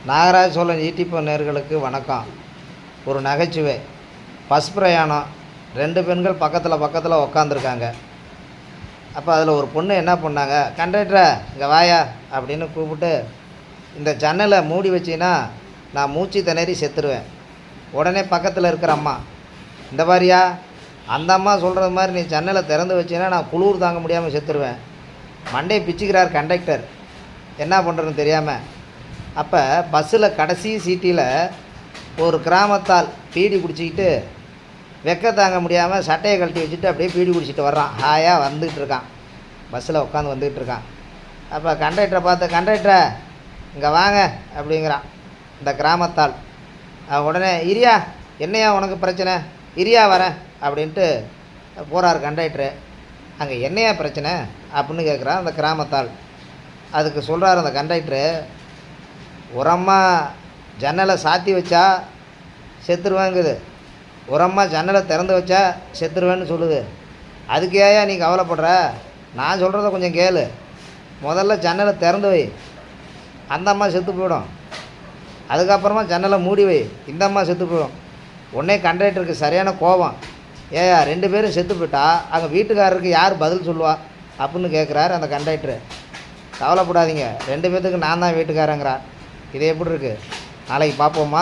நாகராஜ சோழன் ஈடிபி நேயர்களுக்கு வணக்கம். ஒரு நகைச்சுவை. பஸ் பிரயாணம். 2 பெண்கள் பக்கத்தில் உக்காந்துருக்காங்க. அப்போ அதில் ஒரு பொண்ணு என்ன பண்ணாங்க, கண்டக்டரை இங்கே வாயா அப்படின்னு கூப்பிட்டு, இந்த ஜன்னலை மூடி வச்சின்னா நான் மூச்சு திணறி செத்துருவேன். உடனே பக்கத்தில் இருக்கிற அம்மா, இந்த மாதிரியா, அந்த அம்மா சொல்கிறது மாதிரி நீ ஜன்னலை திறந்து வச்சின்னா நான் குளிர் தாங்க முடியாமல் செத்துருவேன். மண்டையை பிச்சுக்கிறார் கண்டக்டர், என்ன பண்ணுறதுன்னு தெரியாமல். அப்போ பஸ்ஸில் கடைசி சீட்டில் ஒரு கிராமத்தால் பீடி குடிச்சிக்கிட்டு வெக்க தாங்க முடியாமல் சட்டையை கழட்டி வச்சுட்டு அப்படியே பீடி குடிச்சிட்டு வர்றான். ஹாயாக வந்துக்கிட்டு இருக்கான், பஸ்ஸில் உட்காந்து வந்துக்கிட்டு இருக்கான். அப்போ கண்டக்டரை பார்த்து, கண்டக்டரை இங்கே வாங்க அப்படிங்கிறான் இந்த கிராமத்தால். உடனே, இரியா என்னையா உனக்கு பிரச்சனை, இரியா வரேன் அப்படின்ட்டு போகிறார் கண்டக்டரு. அங்கே என்னையா பிரச்சனை அப்படின்னு கேட்குறான் அந்த கிராமத்தால். அதுக்கு சொல்கிறார் அந்த கண்டக்டரு, ஒரு அம்மா ஜன்னலை சாத்தி வச்சா செத்துருவாங்குது, ஒரு அம்மா ஜன்னலை திறந்து வச்சா செத்துருவேன்னு சொல்லுது. அதுக்கு ஏயா நீ கவலைப்படுற, நான் சொல்கிறத கொஞ்சம் கேளு. முதல்ல ஜன்னலை திறந்து வை, அந்த அம்மா செத்து போயிடும். அதுக்கப்புறமா ஜன்னலை மூடி வை, இந்த அம்மா செத்து போயிடும். உடனே கண்டக்டருக்கு சரியான கோபம், ஏயா 2 பேரும் செத்து போயிட்டா அங்கே வீட்டுக்காரருக்கு யார் பதில் சொல்லுவா அப்படின்னு கேட்குறாரு அந்த கண்டக்டரு. கவலைப்படாதீங்க, 2 பேர்த்துக்கு நான் தான் வீட்டுக்காரங்கிறார். இது எப்படி இருக்குது, நாளைக்கு பார்ப்போமா?